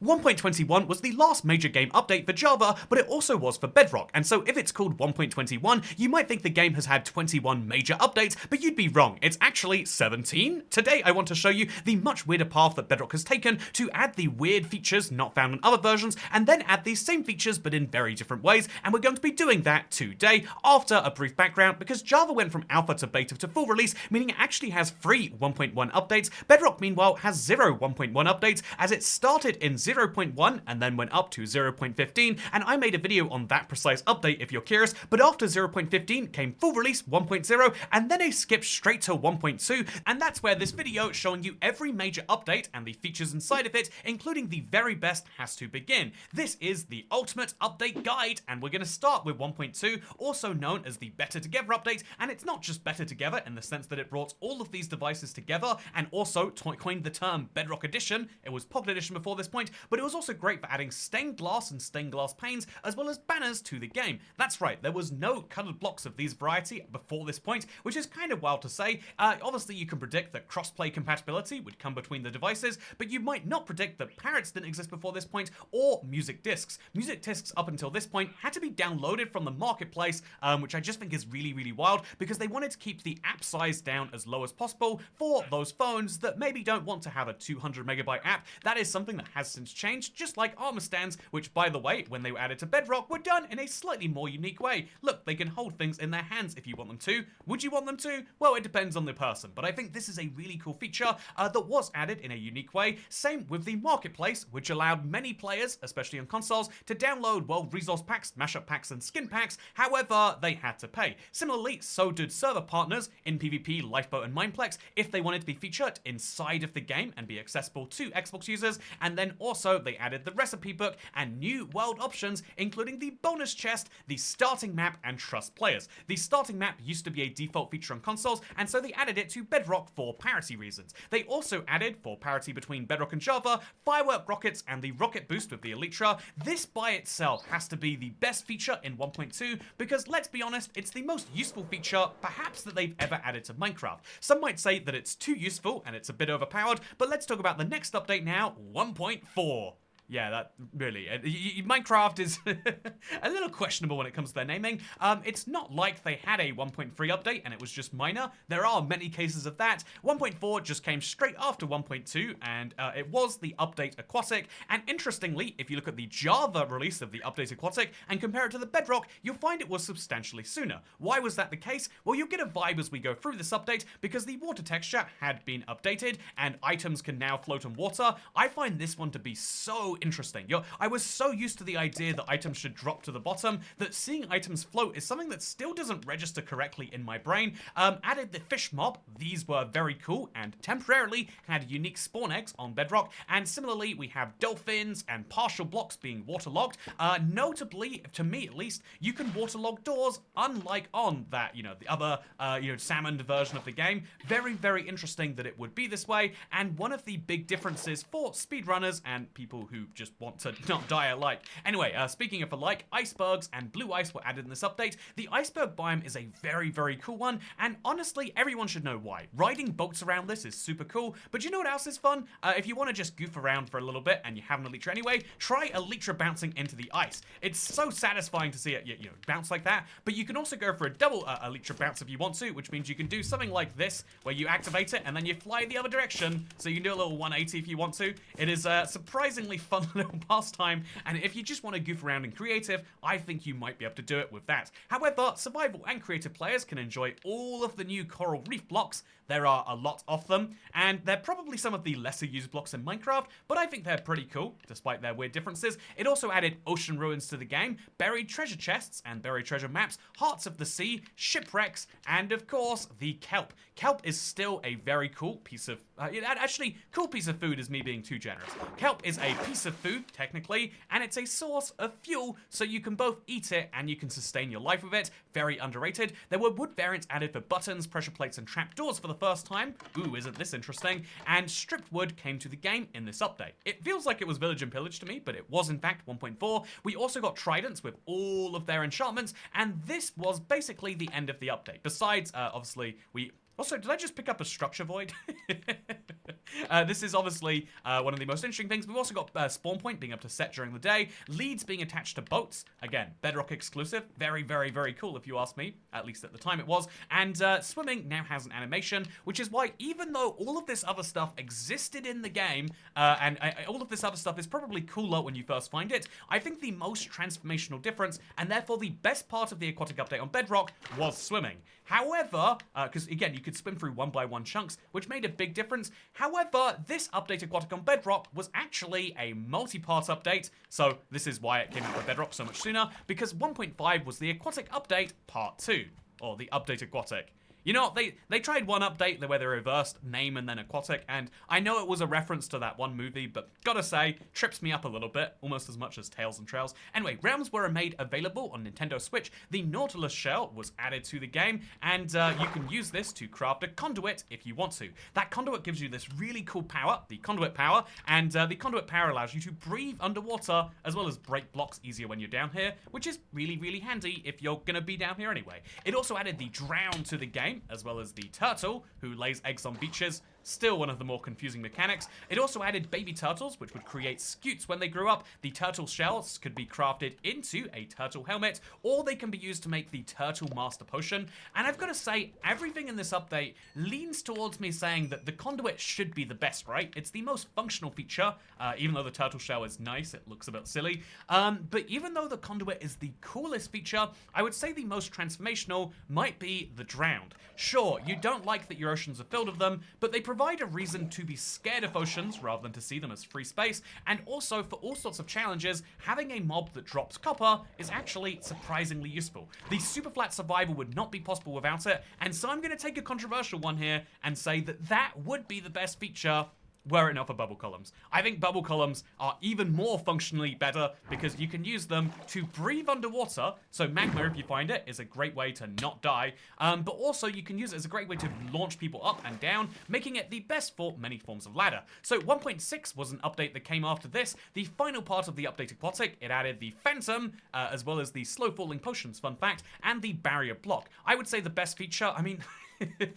1.21 was the last major game update for Java, but it also was for Bedrock, and so if it's called 1.21, you might think the game has had 21 major updates, but you'd be wrong. It's actually 17. Today I want to show you the much weirder path that Bedrock has taken to add the weird features not found in other versions, and then add these same features but in very different ways, and we're going to be doing that today after a brief background, because Java went from alpha to beta to full release, meaning it actually has 3 1.1 updates. Bedrock, meanwhile, has 0 1.1 updates, as it started in 0.1 and then went up to 0.15, and I made a video on that precise update if you're curious, but after 0.15 came full release 1.0, and then a skip straight to 1.2, and that's where this video showing you every major update and the features inside of it, including the very best, has to begin. This is the ultimate update guide, and we're going to start with 1.2, also known as the Better Together update, and it's not just better together in the sense that it brought all of these devices together, and also coined the term Bedrock Edition. It was Pocket Edition before this point, but it was also great for adding stained glass and stained glass panes, as well as banners to the game. That's right, there was no colored blocks of these variety before this point, which is kind of wild to say. Obviously you can predict that crossplay compatibility would come between the devices, but you might not predict that parrots didn't exist before this point, or music discs. Music discs up until this point had to be downloaded from the marketplace, which I just think is really, really wild, because they wanted to keep the app size down as low as possible for those phones that maybe don't want to have a 200 megabyte app. That is something that has since changed, just like armor stands, which by the way, when they were added to Bedrock, were done in a slightly more unique way. Look, they can hold things in their hands if you want them to. Would you want them to? Well, it depends on the person, but I think this is a really cool feature that was added in a unique way. Same with the marketplace, which allowed many players, especially on consoles, to download world resource packs, mashup packs, and skin packs. However, they had to pay. Similarly, so did server partners in PvP, Lifeboat, and Mineplex if they wanted to be featured inside of the game and be accessible to Xbox users. And then also they added the recipe book and new world options, including the bonus chest, the starting map, and trust players. The starting map used to be a default feature on consoles, and so they added it to Bedrock for parity reasons. They also added, for parity between Bedrock and Java, firework rockets and the rocket boost with the Elytra. This by itself has to be the best feature in 1.2, because let's be honest, it's the most useful feature perhaps that they've ever added to Minecraft. Some might say that it's too useful and it's a bit overpowered, but let's talk about the next update now, 1.4. Yeah, that really, Minecraft is a little questionable when it comes to their naming. It's not like they had a 1.3 update and it was just minor. There are many cases of that. 1.4 just came straight after 1.2, and it was the update Aquatic. And interestingly, if you look at the Java release of the update Aquatic and compare it to the Bedrock, you'll find it was substantially sooner. Why was that the case? Well, you'll get a vibe as we go through this update, because the water texture had been updated and items can now float on water. I find this one to be so interesting. I was so used to the idea that items should drop to the bottom that seeing items float is something that still doesn't register correctly in my brain. Added the fish mob. These were very cool and temporarily had unique spawn eggs on Bedrock. And similarly, we have dolphins and partial blocks being waterlogged. Notably, to me at least, you can waterlog doors, unlike on that, the other, salmon version of the game. Very, very interesting that it would be this way. And one of the big differences for speedrunners and people who just want to not die alike. Anyway, speaking of alike, icebergs and blue ice were added in this update. The iceberg biome is a very, very cool one, and honestly, everyone should know why. Riding boats around this is super cool, but you know what else is fun? If you want to just goof around for a little bit and you have an elytra anyway, try elytra bouncing into the ice. It's so satisfying to see it, bounce like that, but you can also go for a double elytra bounce if you want to, which means you can do something like this, where you activate it and then you fly the other direction, so you can do a little 180 if you want to. It is surprisingly fun little pastime, and if you just want to goof around in creative, I think you might be able to do it with that. However, survival and creative players can enjoy all of the new coral reef blocks. There are a lot of them, and they're probably some of the lesser used blocks in Minecraft, but I think they're pretty cool, despite their weird differences. It also added ocean ruins to the game, buried treasure chests and buried treasure maps, hearts of the sea, shipwrecks, and of course, the kelp. Kelp is still a very cool piece of, cool piece of food is me being too generous. Kelp is a piece of food, technically, and it's a source of fuel, so you can both eat it and you can sustain your life with it. Very underrated. There were wood variants added for buttons, pressure plates, and trapdoors for the first time. Ooh, isn't this interesting? And stripped wood came to the game in this update. It feels like it was Village Pillage to me, but it was in fact 1.4. We also got tridents with all of their enchantments, and this was basically the end of the update. Besides, obviously, we... Also, did I just pick up a structure void? This is obviously one of the most interesting things. We've also got spawn point being able to set during the day, leads being attached to boats. Again, Bedrock exclusive. Very, very, very cool if you ask me, at least at the time it was. And swimming now has an animation, which is why even though all of this other stuff existed in the game, and all of this other stuff is probably cooler when you first find it, I think the most transformational difference, and therefore the best part of the Aquatic update on Bedrock, was swimming. However, because again, you could swim through 1x1 chunks, which made a big difference. However, this update Aquatic on Bedrock was actually a multi-part update, so this is why it came out with Bedrock so much sooner, because 1.5 was the Aquatic update part 2, or the update Aquatic. You know what, they tried one update where they reversed name and then Aquatic, and I know it was a reference to that one movie, but gotta say, trips me up a little bit, almost as much as Tales and Trails. Anyway, realms were made available on Nintendo Switch. The Nautilus shell was added to the game, and you can use this to craft a conduit if you want to. That conduit gives you this really cool power, the conduit power, and the conduit power allows you to breathe underwater, as well as break blocks easier when you're down here, which is really, really handy if you're gonna be down here anyway. It also added the drown to the game, as well as the turtle, who lays eggs on beaches. Still one of the more confusing mechanics. It also added baby turtles, which would create scutes when they grew up. The turtle shells could be crafted into a turtle helmet, or they can be used to make the turtle master potion. And I've got to say, everything in this update leans towards me saying that the conduit should be the best, right? It's the most functional feature, even though the turtle shell is nice, it looks a bit silly. But even though the conduit is the coolest feature, I would say the most transformational might be the drowned. Sure, you don't like that your oceans are filled with them, but they provide a reason to be scared of oceans rather than to see them as free space, and also for all sorts of challenges, having a mob that drops copper is actually surprisingly useful. The super flat survival would not be possible without it, and so I'm going to take a controversial one here and say that that would be the best feature were it not for bubble columns. I think bubble columns are even more functionally better because you can use them to breathe underwater. So magma, if you find it, is a great way to not die. But also you can use it as a great way to launch people up and down, making it the best for many forms of ladder. So 1.6 was an update that came after this. The final part of the update Aquatic, it added the Phantom, as well as the slow falling potions, fun fact, and the barrier block. I would say the best feature, I mean, if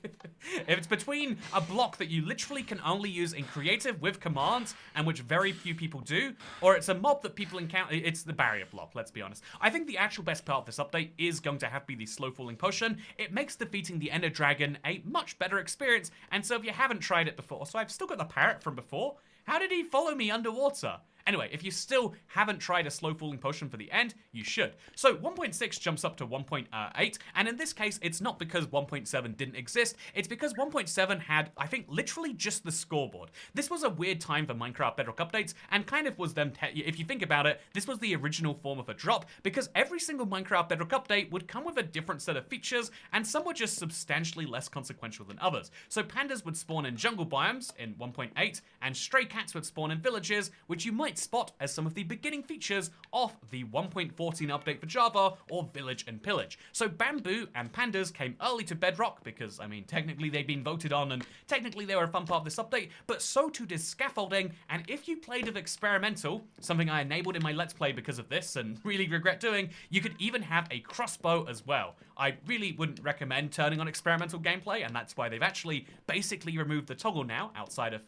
it's between a block that you literally can only use in creative with commands, and which very few people do, or it's a mob that people encounter, it's the barrier block, let's be honest. I think the actual best part of this update is going to have to be the slow falling potion. It makes defeating the Ender Dragon a much better experience, and so if you haven't tried it before, so I've still got the parrot from before. How did he follow me underwater? Anyway, if you still haven't tried a slow falling potion for the end, you should. So 1.6 jumps up to 1.8, and in this case, it's not because 1.7 didn't exist, it's because 1.7 had, I think, literally just the scoreboard. This was a weird time for Minecraft Bedrock updates, and kind of was them, if you think about it, this was the original form of a drop, because every single Minecraft Bedrock update would come with a different set of features, and some were just substantially less consequential than others. So pandas would spawn in jungle biomes in 1.8, and stray cats would spawn in villages, which you might spot as some of the beginning features of the 1.14 update for Java, or Village and Pillage. So bamboo and pandas came early to Bedrock because, I mean, technically they've been voted on and technically they were a fun part of this update, but so too did scaffolding, and if you played with experimental, something I enabled in my Let's Play because of this and really regret doing, you could even have a crossbow as well. I really wouldn't recommend turning on experimental gameplay, and that's why they've actually basically removed the toggle now outside of,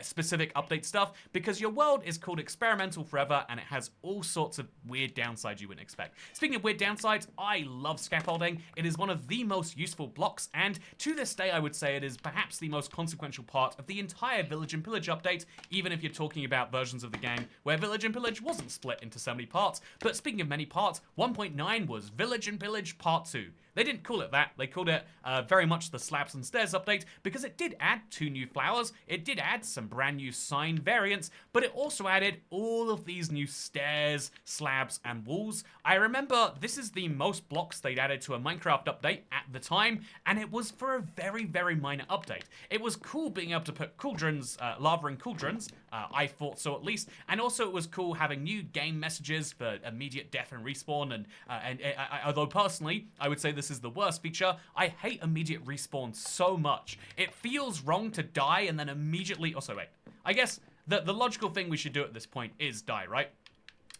specific update stuff, because your world is called experimental forever and it has all sorts of weird downsides you wouldn't expect. Speaking of weird downsides, I love scaffolding. It is one of the most useful blocks, and to this day I would say it is perhaps the most consequential part of the entire Village and Pillage update, even if you're talking about versions of the game where Village and Pillage wasn't split into so many parts. But speaking of many parts, 1.9 was Village and Pillage Part 2. They didn't call it that, they called it very much the Slabs and Stairs update, because it did add 2 new flowers, it did add some brand new sign variants, but it also added all of these new stairs, slabs, and walls. I remember this is the most blocks they'd added to a Minecraft update at the time, and it was for a very, very minor update. It was cool being able to put cauldrons, lava in cauldrons, I thought so at least, and also it was cool having new game messages for immediate death and respawn, and although personally, I would say this is the worst feature, I hate immediate respawn so much. It feels wrong to die and then immediately, also wait, I guess the logical thing we should do at this point is die, right?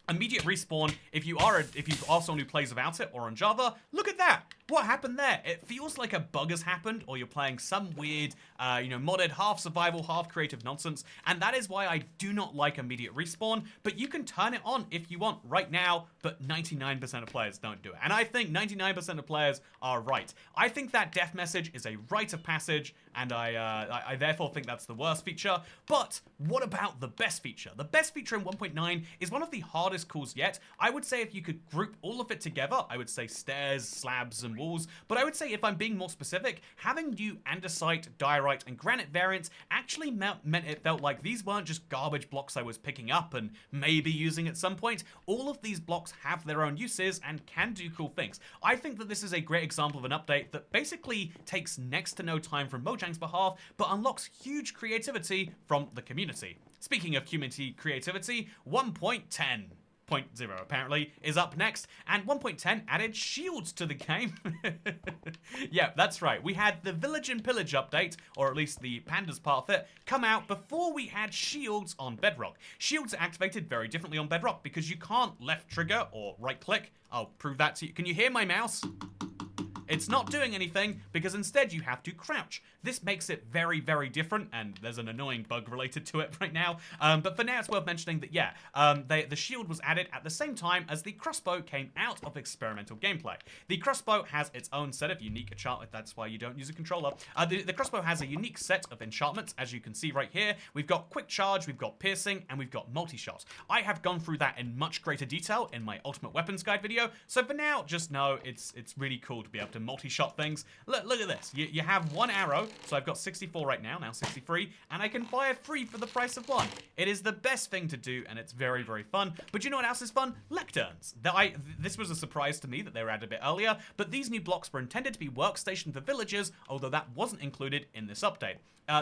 Immediate respawn, if you are someone who plays without it or on Java, look at that. What happened there? It feels like a bug has happened, or you're playing some weird, modded half survival, half creative nonsense, and that is why I do not like immediate respawn, but you can turn it on if you want right now, but 99% of players don't do it. And I think 99% of players are right. I think that death message is a rite of passage, and I therefore think that's the worst feature. But what about the best feature? The best feature in 1.9 is one of the hardest calls yet. I would say if you could group all of it together, I would say stairs, slabs, and walls. But I would say if I'm being more specific, having new andesite, diorite, and granite variants actually meant it felt like these weren't just garbage blocks I was picking up and maybe using at some point. All of these blocks have their own uses and can do cool things. I think that this is a great example of an update that basically takes next to no time from Mojang's behalf, but unlocks huge creativity from the community. Speaking of community creativity, 1.10.0 apparently is up next, and 1.10 added shields to the game. Yeah, that's right. We had the Village Pillage update, or at least the pandas part of it, come out before we had shields on Bedrock. Shields are activated very differently on Bedrock because you can't left trigger or right click. I'll prove that to you. Can you hear my mouse? It's not doing anything because instead you have to crouch. This makes it very, very different, and there's an annoying bug related to it right now. But for now, it's worth mentioning that, yeah, the shield was added at the same time as the crossbow came out of experimental gameplay. The crossbow has its own set of unique enchantments. That's why you don't use a controller. The crossbow has a unique set of enchantments, as you can see right here. We've got quick charge, we've got piercing, and we've got multi-shot. I have gone through that in much greater detail in my Ultimate Weapons Guide video, so for now, just know it's really cool to be able to multi-shot things. Look at this. You have one arrow, so I've got 64 right now 63, and I can fire 3 for the price of 1. It is the best thing to do, and it's very, very fun. But you know what else is fun? Lecterns. This was a surprise to me that they were added a bit earlier, but these new blocks were intended to be workstation for villagers, although that wasn't included in this update.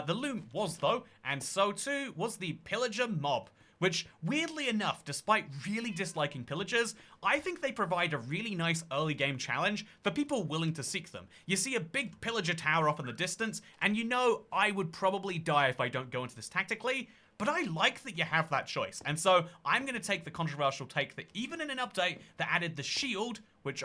The loom was, though, and so too was the pillager mob, which, weirdly enough, despite really disliking pillagers, I think they provide a really nice early game challenge for people willing to seek them. You see a big pillager tower off in the distance, and you know I would probably die if I don't go into this tactically, but I like that you have that choice. And so I'm going to take the controversial take that even in an update that added the shield, which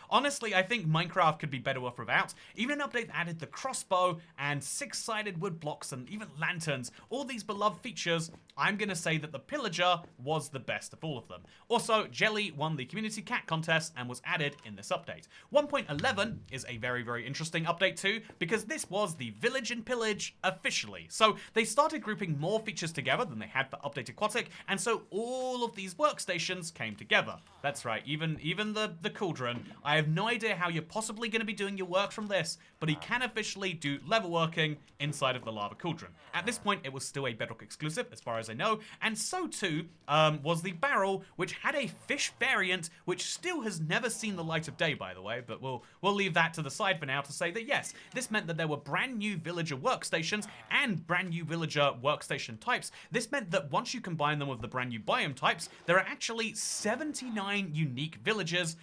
honestly, I think Minecraft could be better off without. Even an update that added the crossbow and 6-sided wood blocks and even lanterns, all these beloved features, I'm going to say that the pillager was the best of all of them. Also, Jelly won the Community Cat contest and was added in this update. 1.11 is a very, very interesting update too, because this was the Village Pillage officially. So they started grouping more features together than they had for Update Aquatic, and so all of these workstations came together. That's right, even the cauldron. I have no idea how you're possibly going to be doing your work from this, but he can officially do level working inside of the lava cauldron. At this point, it was still a Bedrock exclusive, as far as I know, and so too was the barrel, which had a fish variant, which still has never seen the light of day, by the way, but we'll leave that to the side for now to say that yes, this meant that there were brand new villager workstations and brand new villager workstation types. This meant that once you combine them with the brand new biome types, there are actually 79 unique villagers.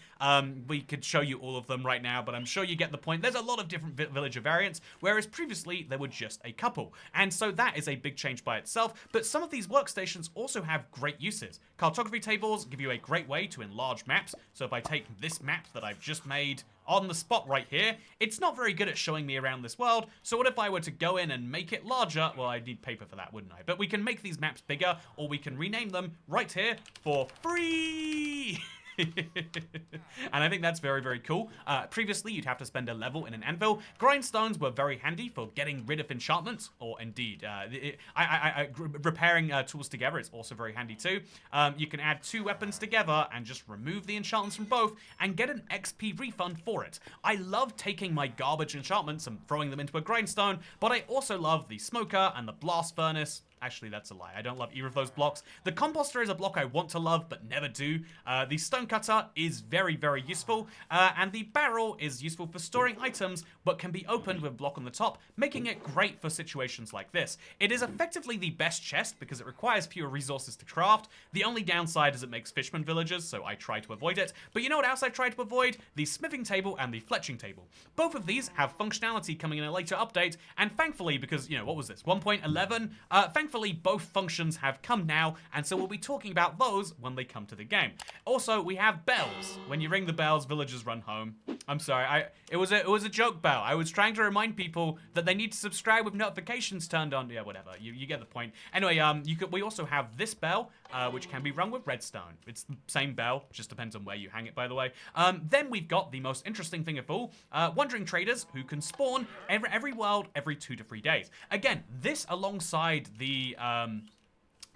We could show you all of them right now, but I'm sure you get the point. There's a lot of different villager variants, whereas previously there were just a couple. And so that is a big change by itself, but some of these workstations also have great uses. Cartography tables give you a great way to enlarge maps. So if I take this map that I've just made on the spot right here, it's not very good at showing me around this world, so what if I were to go in and make it larger? Well, I'd need paper for that, wouldn't I? But we can make these maps bigger, or we can rename them right here for free! And I think that's very, very cool. Previously, you'd have to spend a level in an anvil. Grindstones were very handy for getting rid of enchantments, or indeed, repairing tools together is also very handy too. You can add 2 weapons together and just remove the enchantments from both and get an XP refund for it. I love taking my garbage enchantments and throwing them into a grindstone, but I also love the smoker and the blast furnace. Actually, that's a lie. I don't love either of those blocks. The composter is a block I want to love, but never do. The stonecutter is very, very useful. And the barrel is useful for storing items, but can be opened with a block on the top, making it great for situations like this. It is effectively the best chest because it requires fewer resources to craft. The only downside is it makes fisherman villagers, so I try to avoid it. But you know what else I try to avoid? The smithing table and the fletching table. Both of these have functionality coming in a later update, and thankfully, because, you know, what was this? 1.11? Thankfully, thankfully, both functions have come now, and so we'll be talking about those when they come to the game. Also, we have bells. When you ring the bells, villagers run home. I'm sorry, it was a joke bell. I was trying to remind people that they need to subscribe with notifications turned on. Yeah, whatever. You get the point. Anyway, we also have this bell, which can be rung with redstone. It's the same bell, just depends on where you hang it, by the way. Then we've got the most interesting thing of all, wandering traders who can spawn every world every 2 to 3 days. Again, this alongside the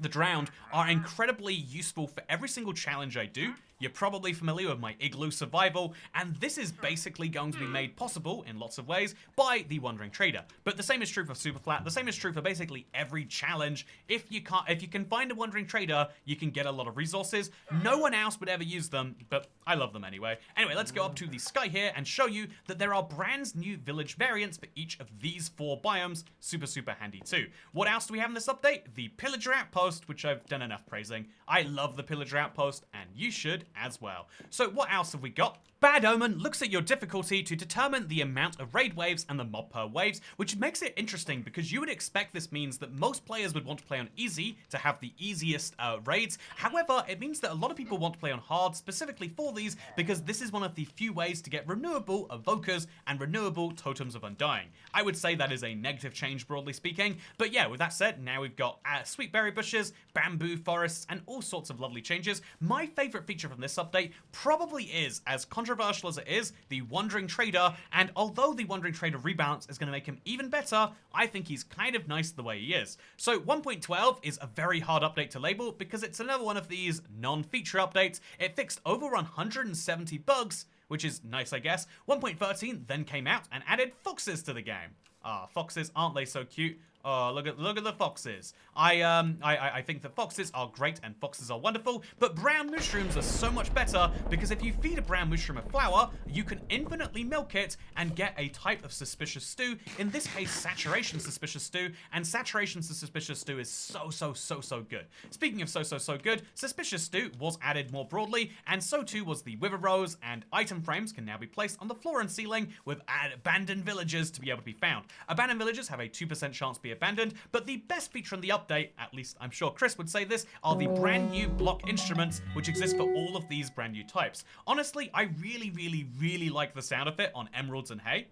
drowned are incredibly useful for every single challenge I do. You're probably familiar with my igloo survival, and this is basically going to be made possible in lots of ways by the Wandering Trader. But the same is true for Superflat, the same is true for basically every challenge. If you can find a Wandering Trader, you can get a lot of resources. No one else would ever use them, but I love them anyway. Anyway, let's go up to the sky here and show you that there are brand new village variants for each of these 4 biomes. Super handy too. What else do we have in this update? The Pillager Outpost, which I've done enough praising. I love the Pillager Outpost, and you should as well. So what else have we got? Bad Omen looks at your difficulty to determine the amount of raid waves and the mob per waves, which makes it interesting because you would expect this means that most players would want to play on easy to have the easiest raids. However, it means that a lot of people want to play on hard specifically for these because this is one of the few ways to get renewable evokers and renewable totems of undying. I would say that is a negative change broadly speaking, but yeah, with that said, now we've got sweet berry bushes, bamboo forests, and all sorts of lovely changes. My favorite feature from this update probably is, as controversial as it is, the Wandering Trader, and although the Wandering Trader rebalance is going to make him even better, I think he's kind of nice the way he is. So 1.12 is a very hard update to label because it's another one of these non-feature updates. It fixed over 170 bugs, which is nice, I guess. 1.13 then came out and added foxes to the game. Ah, foxes, aren't they so cute? Oh, look at the foxes. I think that foxes are great and foxes are wonderful, but brown mushrooms are so much better because if you feed a brown mushroom a flower, you can infinitely milk it and get a type of suspicious stew. In this case, saturation suspicious stew, and saturation suspicious stew is so good. Speaking of so good, suspicious stew was added more broadly, and so too was the wither rows, and item frames can now be placed on the floor and ceiling with abandoned villages to be able to be found. Abandoned villages have a 2% chance to be abandoned, but the best feature in the update, at least I'm sure Chris would say this, are the brand new block instruments which exist for all of these brand new types. Honestly, I really like the sound of it on emeralds and hay.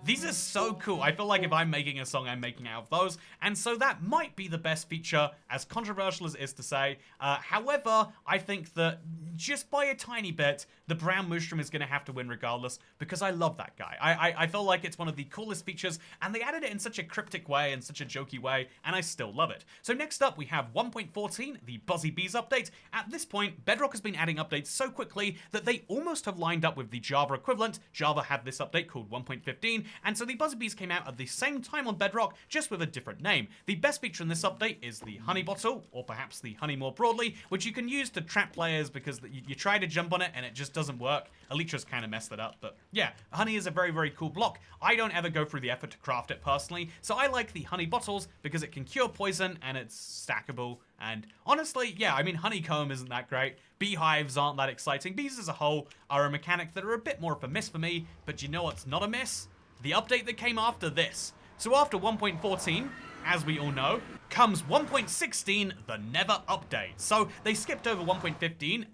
These are so cool. I feel like if I'm making a song, I'm making out of those. And so that might be the best feature, as controversial as it is to say. However, I think that just by a tiny bit, the brown mushroom is going to have to win regardless, because I love that guy. I feel like it's one of the coolest features, and they added it in such a cryptic way and such a jokey way, and I still love it. So next up, we have 1.14, the Buzzy Bees update. At this point, Bedrock has been adding updates so quickly that they almost have lined up with the Java equivalent. Java had this update called 1.15, and so the Buzzy Bees came out at the same time on Bedrock, just with a different name. The best feature in this update is the honey bottle, or perhaps the honey more broadly, which you can use to trap players because you try to jump on it and it just doesn't work. Elytra's kind of messed it up, but yeah, honey is a very cool block. I don't ever go through the effort to craft it personally, so I like the honey bottles because it can cure poison and it's stackable. And honestly, yeah, I mean, honeycomb isn't that great. Beehives aren't that exciting. Bees as a whole are a mechanic that are a bit more of a miss for me, but you know what's not a miss? The update that came after this. So after 1.14, as we all know, comes 1.16, the Nether update. So they skipped over 1.15,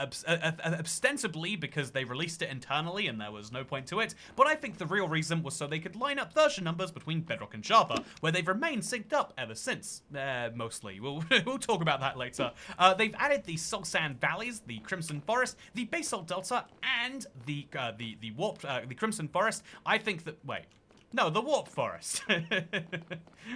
ostensibly because they released it internally and there was no point to it, but I think the real reason was so they could line up version numbers between Bedrock and Java, where they've remained synced up ever since. Mostly. We'll talk about that later. They've added the Salt Sand Valleys, the Crimson Forest, the Basalt Delta, and the Crimson Forest. I think that, no, the Warp Forest.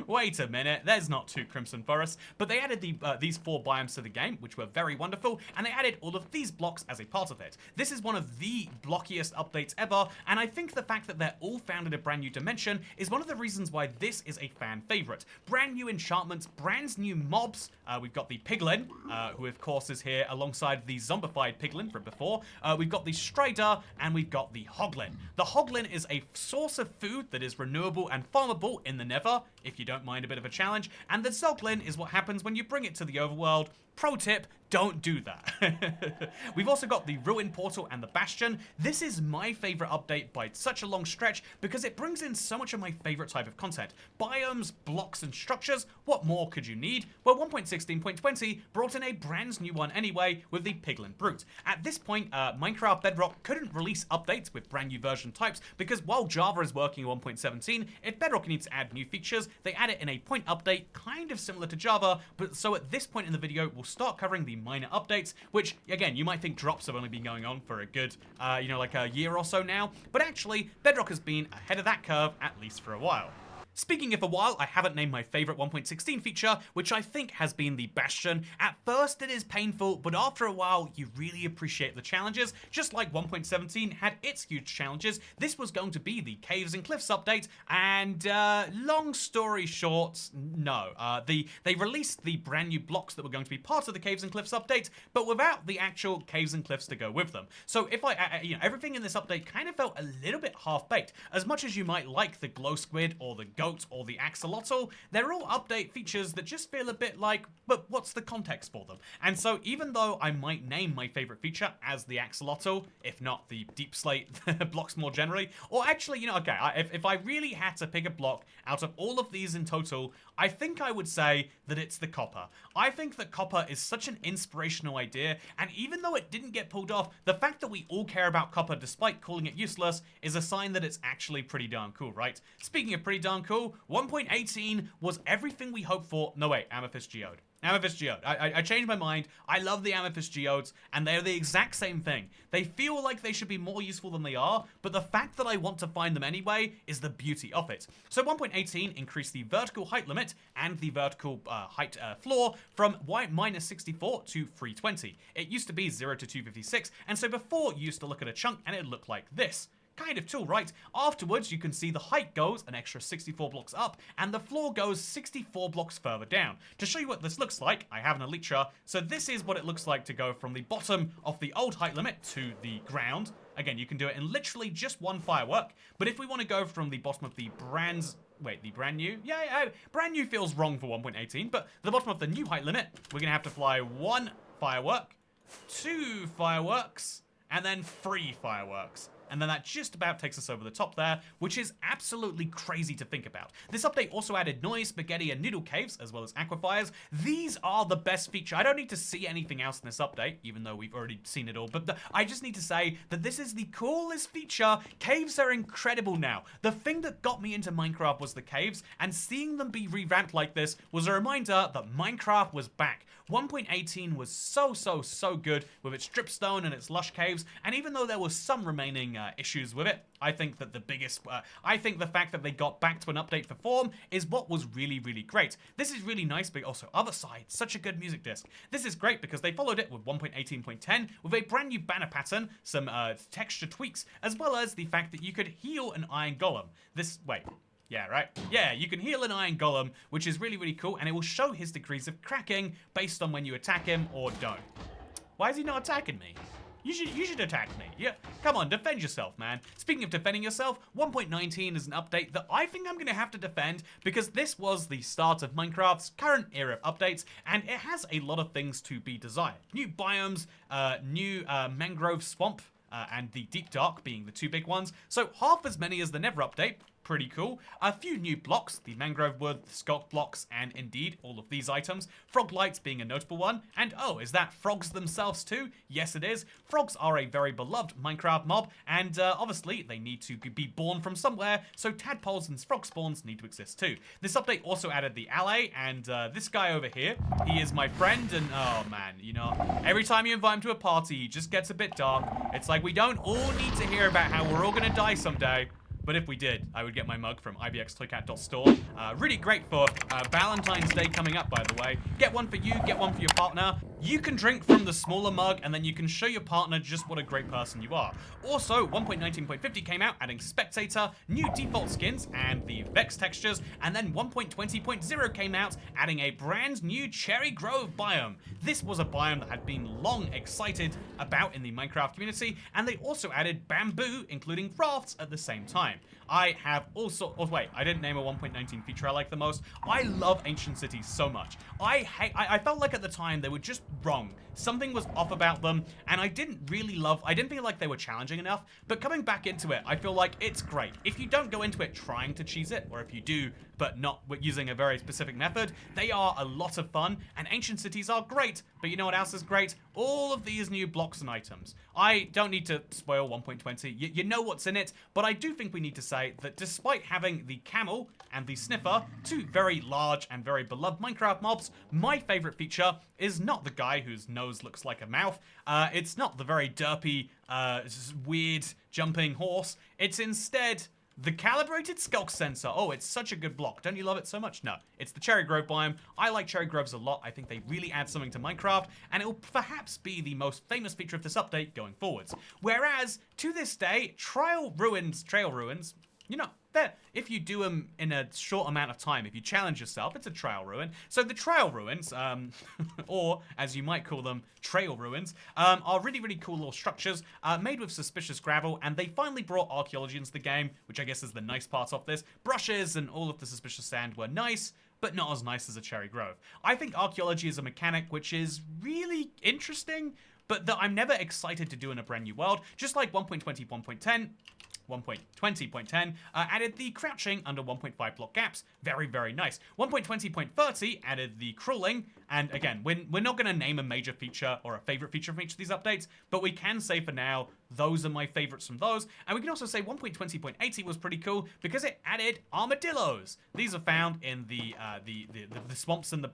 Wait a minute, there's not 2 Crimson Forests, but they added these 4 biomes to the game, which were very wonderful, and they added all of these blocks as a part of it. This is one of the blockiest updates ever, and I think the fact that they're all found in a brand new dimension is one of the reasons why this is a fan favorite. Brand new enchantments, brand new mobs. We've got the Piglin, who of course is here alongside the zombified Piglin from before. We've got the Strider, and we've got the Hoglin. The Hoglin is a source of food that is is renewable and farmable in the Nether, if you don't mind a bit of a challenge, and the Zoglin is what happens when you bring it to the overworld. Pro tip, don't do that. We've also got the Ruin Portal and the Bastion. This is my favorite update by such a long stretch because it brings in so much of my favorite type of content. Biomes, blocks, and structures. What more could you need? Well, 1.16.20 brought in a brand new one anyway with the Piglin Brute. At this point, Minecraft Bedrock couldn't release updates with brand new version types because while Java is working on 1.17, if Bedrock needs to add new features, they add it in a point update, kind of similar to Java, but so at this point in the video, we'll start covering the minor updates, which, again, you might think drops have only been going on for a good, like a year or so now, but actually, Bedrock has been ahead of that curve, at least for a while. Speaking of a while, I haven't named my favorite 1.16 feature, which I think has been the Bastion. At first it is painful, but after a while you really appreciate the challenges. Just like 1.17 had its huge challenges, this was going to be the Caves and Cliffs update, and long story short, no. They released the brand new blocks that were going to be part of the Caves and Cliffs update, but without the actual Caves and Cliffs to go with them. So if everything in this update kind of felt a little bit half-baked. As much as you might like the glow squid or the goat or the axolotl, they're all update features that just feel a bit like, but what's the context for them? And so even though I might name my favorite feature as the axolotl, if not the deep slate blocks more generally, or actually, okay, if I really had to pick a block out of all of these in total, I think I would say that it's the copper. I think that copper is such an inspirational idea, and even though it didn't get pulled off, the fact that we all care about copper despite calling it useless is a sign that it's actually pretty darn cool, right? Speaking of pretty darn cool, 1.18 was everything we hoped for. No, wait, Amethyst Geode. Amethyst Geode. I changed my mind. I love the Amethyst Geodes, and they're the exact same thing. They feel like they should be more useful than they are, but the fact that I want to find them anyway is the beauty of it. So 1.18 increased the vertical height limit and the vertical height floor from -64 to 320. It used to be 0 to 256, and so before you used to look at a chunk and it looked like this. Kind of cool, right? Afterwards, you can see the height goes an extra 64 blocks up, and the floor goes 64 blocks further down. To show you what this looks like, I have an Elytra, so this is what it looks like to go from the bottom of the old height limit to the ground. Again, you can do it in literally just one firework, but if we want to go from the bottom of the brand new? Yeah, brand new feels wrong for 1.18, but the bottom of the new height limit, we're going to have to fly 1 firework, 2 fireworks, and then 3 fireworks. And then that just about takes us over the top there, which is absolutely crazy to think about. This update also added noise, spaghetti, and noodle caves, as well as aquifers. These are the best feature. I don't need to see anything else in this update, even though we've already seen it all, but I just need to say that this is the coolest feature. Caves are incredible now. The thing that got me into Minecraft was the caves, and seeing them be revamped like this was a reminder that Minecraft was back. 1.18 was so good with its dripstone and its lush caves, and even though there was some remaining issues with it, I think that the fact that they got back to an update for form is what was really great. This is really nice, but also other side, such a good music disc. This is great because they followed it with 1.18.10 with a brand new banner pattern, some texture tweaks, as well as the fact that you could heal an iron golem. Yeah, right? Yeah, you can heal an iron golem, which is really cool, and it will show his degrees of cracking based on when you attack him or don't. Why is he not attacking me? You should attack me. Yeah, come on, defend yourself, man. Speaking of defending yourself, 1.19 is an update that I think I'm going to have to defend because this was the start of Minecraft's current era of updates, and it has a lot of things to be desired. New biomes, new mangrove swamp, and the deep dark being the 2 big ones. So half as many as the Nether update. Pretty cool. A few new blocks, the mangrove wood, the sculk blocks, and indeed all of these items. Frog lights being a notable one. And oh, is that frogs themselves too? Yes, it is. Frogs are a very beloved Minecraft mob, and obviously they need to be born from somewhere, so tadpoles and frog spawns need to exist too. This update also added the ally, and this guy over here, he is my friend, and oh man, every time you invite him to a party, he just gets a bit dark. It's like we don't all need to hear about how we're all gonna die someday. But if we did, I would get my mug from ibxtoycat.store. Really great for Valentine's Day coming up, by the way. Get one for you, get one for your partner. You can drink from the smaller mug, and then you can show your partner just what a great person you are. Also, 1.19.50 came out, adding Spectator, new default skins, and the Vex textures, and then 1.20.0 came out, adding a brand new Cherry Grove biome. This was a biome that had been long excited about in the Minecraft community, and they also added bamboo, including rafts, at the same time. I have also, oh wait, I didn't name a 1.19 feature I like the most. I love ancient cities so much. I felt like at the time they were just wrong. Something was off about them, and I didn't feel like they were challenging enough, but coming back into it, I feel like it's great. If you don't go into it trying to cheese it, or if you do, but not using a very specific method, they are a lot of fun, and ancient cities are great, but you know what else is great? All of these new blocks and items. I don't need to spoil 1.20, you know what's in it, but I do think we need to say that despite having the camel and the sniffer, two very large and very beloved Minecraft mobs, my favorite feature is not the guy whose nose looks like a mouth, it's not the very derpy, weird jumping horse, it's instead the calibrated skulk sensor. Oh, it's such a good block. Don't you love it so much? No, it's the Cherry Grove biome. I like Cherry Groves a lot. I think they really add something to Minecraft, and it will perhaps be the most famous feature of this update going forwards. Whereas, to this day, trail ruins, you know, if you do them in a short amount of time, if you challenge yourself, it's a trail ruin. So the trail ruins, or as you might call them, trail ruins, are really, really cool little structures made with suspicious gravel, and they finally brought archaeology into the game, which I guess is the nice part of this. Brushes and all of the suspicious sand were nice, but not as nice as a Cherry Grove. I think archaeology is a mechanic which is really interesting, but that I'm never excited to do in a brand new world, just like 1.20.10 added the crouching under 1.5 block gaps. Very, very nice. 1.20.30 added the crawling, and again, we're not going to name a major feature or a favorite feature from each of these updates, but we can say for now, those are my favorites from those, and we can also say 1.20.80 was pretty cool because it added armadillos. These are found in the swamps and the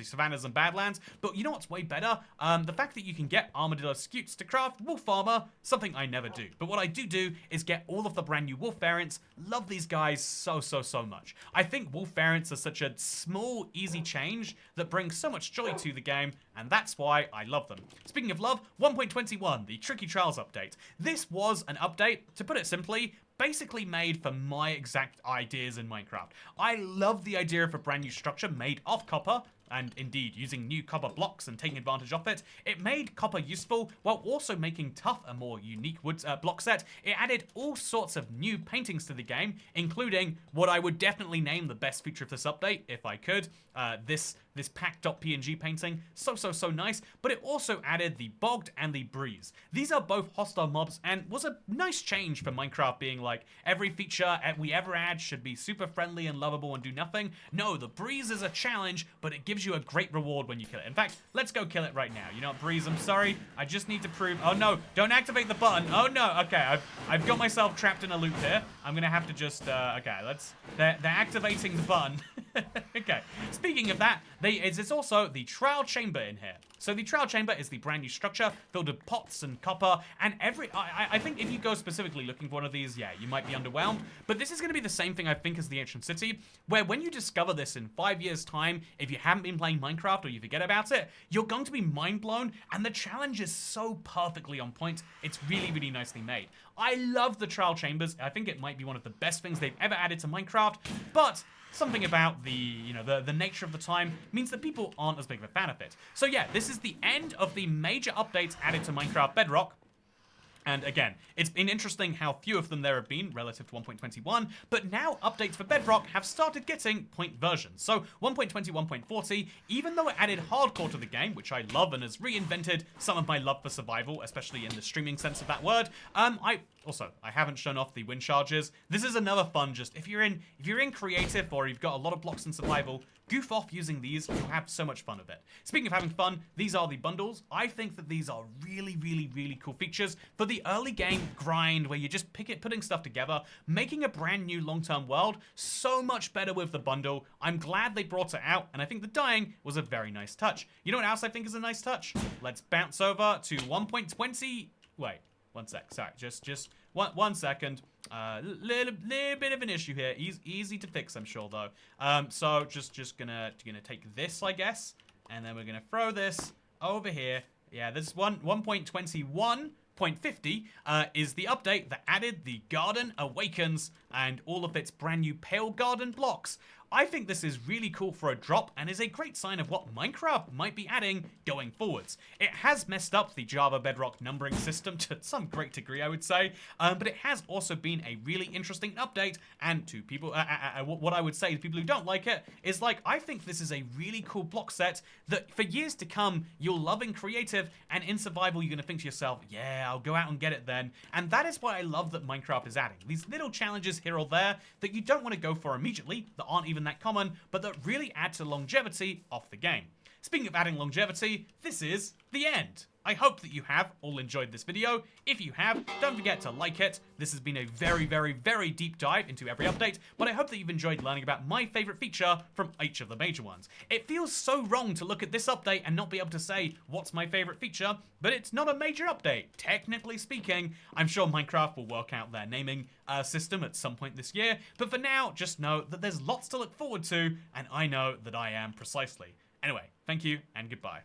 savannas and badlands, but you know what's way better? The fact that you can get armadillo scutes to craft wolf armor, something I never do. But what I do is get all of the brand new wolf variants. Love these guys so much. I think wolf variants are such a small, easy change that brings so much joy to the game, and that's why I love them. Speaking of love, 1.21, the Tricky Trials update. This was an update, to put it simply, basically made for my exact ideas in Minecraft. I love the idea of a brand new structure made of copper, and indeed using new copper blocks and taking advantage of it. It made copper useful while also making tough a more unique wood block set. It added all sorts of new paintings to the game, including what I would definitely name the best feature of this update, if I could. This pack.png painting, so nice, but it also added the bogged and the breeze. These are both hostile mobs and was a nice change for Minecraft being like, every feature we ever add should be super friendly and lovable and do nothing. No, the breeze is a challenge, but it gives you a great reward when you kill it. In fact, let's go kill it right now. You know what, Breeze, I'm sorry. I just need to prove, oh no, don't activate the button. Oh no, okay, I've got myself trapped in a loop here. I'm gonna have to just, okay, they're activating the button. Okay, speaking of that, it's also the trial chamber in here. So the trial chamber is the brand new structure filled with pots and copper, and I think if you go specifically looking for one of these, yeah, you might be underwhelmed, but this is going to be the same thing I think as the ancient city, where when you discover this in 5 years time, if you haven't been playing Minecraft or you forget about it, you're going to be mind blown, and the challenge is so perfectly on point. It's really, really nicely made. I love the trial chambers. I think it might be one of the best things they've ever added to Minecraft, but something about the nature of the time means that people aren't as big of a fan of it. So yeah, this is the end of the major updates added to Minecraft Bedrock. And again, it's been interesting how few of them there have been relative to 1.21, but now updates for Bedrock have started getting point versions. So 1.20, 1.40, even though it added hardcore to the game, which I love and has reinvented some of my love for survival, especially in the streaming sense of that word, I haven't shown off the wind charges. This is another fun, just if you're in creative or you've got a lot of blocks in survival, goof off using these, you'll have so much fun with it. Speaking of having fun, these are the bundles. I think that these are really, really, really cool features for the early game grind where you're just putting stuff together, making a brand new long-term world so much better with the bundle. I'm glad they brought it out, and I think the dying was a very nice touch. You know what else I think is a nice touch? Let's bounce over to 1.20. Wait. One sec, sorry, just one second. Little bit of an issue here. Easy to fix, I'm sure, though. So just gonna take this, I guess, and then we're gonna throw this over here. Yeah, this 1.21.50 is the update that added the Garden Awakens and all of its brand new pale garden blocks. I think this is really cool for a drop and is a great sign of what Minecraft might be adding going forwards. It has messed up the Java Bedrock numbering system to some great degree, I would say, but it has also been a really interesting update, and to people, what I would say to people who don't like it is like, I think this is a really cool block set that for years to come, you'll love in creative, and in survival, you're going to think to yourself, yeah, I'll go out and get it then. And that is what I love that Minecraft is adding. These little challenges here or there that you don't want to go for immediately, that aren't even that common, but that really add to longevity of the game. Speaking of adding longevity, this is the end. I hope that you have all enjoyed this video. If you have, don't forget to like it. This has been a very, very, very deep dive into every update, but I hope that you've enjoyed learning about my favorite feature from each of the major ones. It feels so wrong to look at this update and not be able to say what's my favorite feature, but it's not a major update. Technically speaking, I'm sure Minecraft will work out their naming system at some point this year, but for now, just know that there's lots to look forward to, and I know that I am precisely. Anyway, thank you and goodbye.